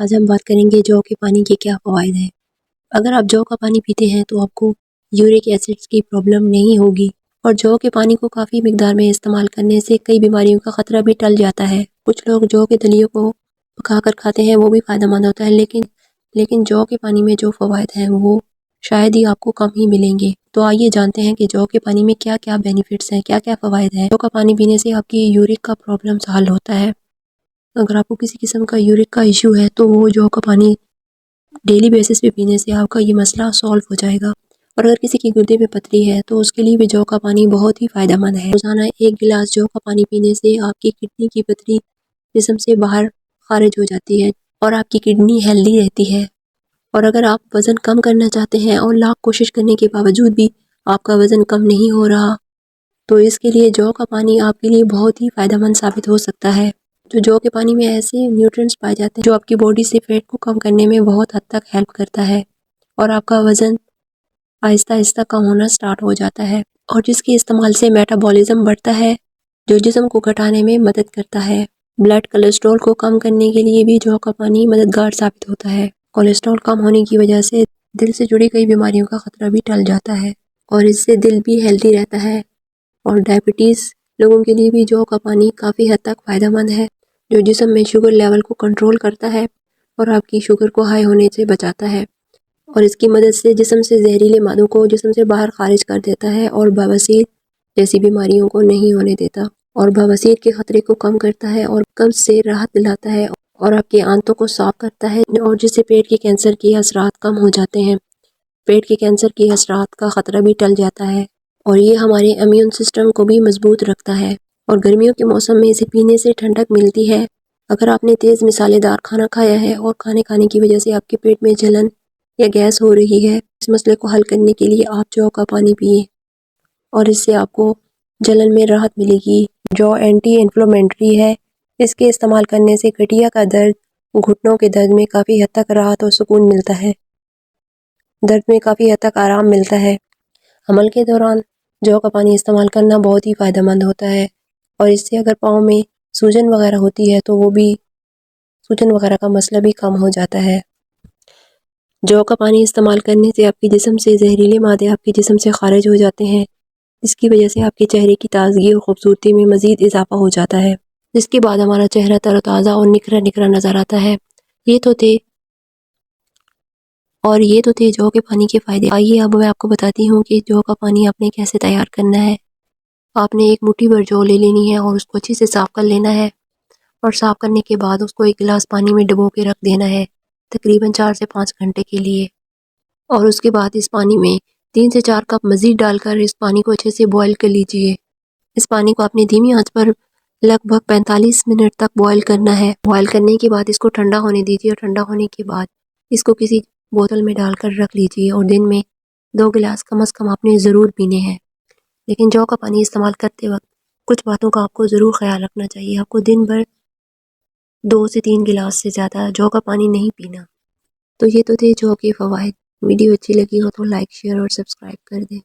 آج ہم بات کریں گے جو کے پانی کے کیا فوائد ہیں۔ اگر آپ جو کا پانی پیتے ہیں تو آپ کو یورک ایسڈ کی پرابلم نہیں ہوگی، اور جو کے پانی کو کافی مقدار میں استعمال کرنے سے کئی بیماریوں کا خطرہ بھی ٹل جاتا ہے۔ کچھ لوگ جو کے دلیوں کو پکا کر کھاتے ہیں، وہ بھی فائدہ مند ہوتا ہے، لیکن جو کے پانی میں جو فوائد ہیں وہ شاید ہی آپ کو کم ہی ملیں گے۔ تو آئیے جانتے ہیں کہ جو کے پانی میں کیا کیا بینیفٹس ہیں، کیا کیا فوائد ہیں۔ جو کا پانی پینے سے آپ کی یورک کا پرابلم حل ہوتا ہے۔ اگر آپ کو کسی قسم کا یورک کا ایشو ہے تو وہ جو کا پانی ڈیلی بیسس پہ پینے سے آپ کا یہ مسئلہ سالو ہو جائے گا۔ اور اگر کسی کی گردے میں پتھری ہے تو اس کے لیے بھی جو کا پانی بہت ہی فائدہ مند ہے۔ روزانہ 1 گلاس جو کا پانی پینے سے آپ کی کڈنی کی پتھری جسم سے باہر خارج ہو جاتی ہے اور آپ کی کڈنی ہیلدی رہتی ہے۔ اور اگر آپ وزن کم کرنا چاہتے ہیں اور لاکھ کوشش کرنے کے باوجود بھی آپ کا وزن کم نہیں ہو رہا، تو اس کے لیے جو کا پانی آپ کے لیے بہت ہی فائدہ مند ثابت ہو سکتا ہے۔ جو کے پانی میں ایسے نیوٹرینٹس پائے جاتے ہیں جو آپ کی باڈی سے فیٹ کو کم کرنے میں بہت حد تک ہیلپ کرتا ہے، اور آپ کا وزن آہستہ آہستہ کم ہونا سٹارٹ ہو جاتا ہے، اور جس کے استعمال سے میٹابولزم بڑھتا ہے جو جسم کو گھٹانے میں مدد کرتا ہے۔ بلڈ کولیسٹرول کو کم کرنے کے لیے بھی جو کا پانی مددگار ثابت ہوتا ہے۔ کولیسٹرول کم ہونے کی وجہ سے دل سے جڑی کئی بیماریوں کا خطرہ بھی ٹل جاتا ہے، اور اس سے دل بھی ہیلدی رہتا ہے۔ اور ڈائبٹیز لوگوں کے لیے بھی جو کا پانی کافی حد تک فائدہ مند ہے، جو جسم میں شوگر لیول کو کنٹرول کرتا ہے اور آپ کی شوگر کو ہائی ہونے سے بچاتا ہے، اور اس کی مدد سے جسم سے زہریلے مادوں کو جسم سے باہر خارج کر دیتا ہے، اور بواسیر جیسی بیماریوں کو نہیں ہونے دیتا، اور بواسیر کے خطرے کو کم کرتا ہے اور قبض سے راحت دلاتا ہے، اور آپ کے آنتوں کو صاف کرتا ہے، اور جس سے پیٹ کے کینسر کے اثرات کم ہو جاتے ہیں۔ پیٹ کے کینسر کے اثرات کا خطرہ بھی ٹل جاتا ہے، اور یہ ہمارے امیون سسٹم کو بھی مضبوط رکھتا ہے، اور گرمیوں کے موسم میں اسے پینے سے ٹھنڈک ملتی ہے۔ اگر آپ نے تیز مسالے دار کھانا کھایا ہے اور کھانے کی وجہ سے آپ کے پیٹ میں جلن یا گیس ہو رہی ہے، اس مسئلے کو حل کرنے کے لیے آپ جو کا پانی پیئیں، اور اس سے آپ کو جلن میں راحت ملے گی۔ جو اینٹی انفلیمیٹری ہے، اس کے استعمال کرنے سے گٹھیا کا درد، گھٹنوں کے درد میں کافی حد تک راحت اور سکون ملتا ہے، درد میں کافی حد تک آرام ملتا ہے۔ حمل کے دوران جو کا پانی استعمال کرنا بہت ہی فائدہ مند ہوتا ہے، اور اس سے اگر پاؤں میں سوجن وغیرہ ہوتی ہے تو وہ بھی سوجن وغیرہ کا مسئلہ بھی کم ہو جاتا ہے۔ جو کا پانی استعمال کرنے سے آپ کے جسم سے زہریلے مادے آپ کے جسم سے خارج ہو جاتے ہیں، اس کی وجہ سے آپ کے چہرے کی تازگی اور خوبصورتی میں مزید اضافہ ہو جاتا ہے، جس کے بعد ہمارا چہرہ تر و تازہ اور نکھرا نکھرا نظر آتا ہے۔ یہ تو تھے جو کے پانی کے فائدے۔ آئیے اب میں آپ کو بتاتی ہوں کہ جو کا پانی آپ نے کیسے تیار کرنا ہے۔ آپ نے ایک مٹھی بھر جو لے لینی ہے اور اس کو اچھے سے صاف کر لینا ہے، اور صاف کرنے کے بعد اس کو 1 گلاس پانی میں ڈبو کے رکھ دینا ہے تقریباً 4 سے 5 گھنٹے کے لیے، اور اس کے بعد اس پانی میں 3 سے 4 کپ مزید ڈال کر اس پانی کو اچھے سے بوائل کر لیجئے۔ اس پانی کو آپ نے دھیمی آنچ پر لگ بھگ 45 منٹ تک بوائل کرنا ہے۔ بوائل کرنے کے بعد اس کو ٹھنڈا ہونے دیجئے، اور ٹھنڈا ہونے کے بعد اس کو کسی بوتل میں ڈال کر رکھ لیجئے، اور دن میں 2 گلاس کم از کم آپ نے ضرور پینے ہیں۔ لیکن جو کا پانی استعمال کرتے وقت کچھ باتوں کا آپ کو ضرور خیال رکھنا چاہیے۔ آپ کو دن بھر 2 سے 3 گلاس سے زیادہ جو کا پانی نہیں پینا۔ تو یہ تو تھے جو کے فوائد۔ ویڈیو اچھی لگی ہو تو لائک، شیئر اور سبسکرائب کر دیں۔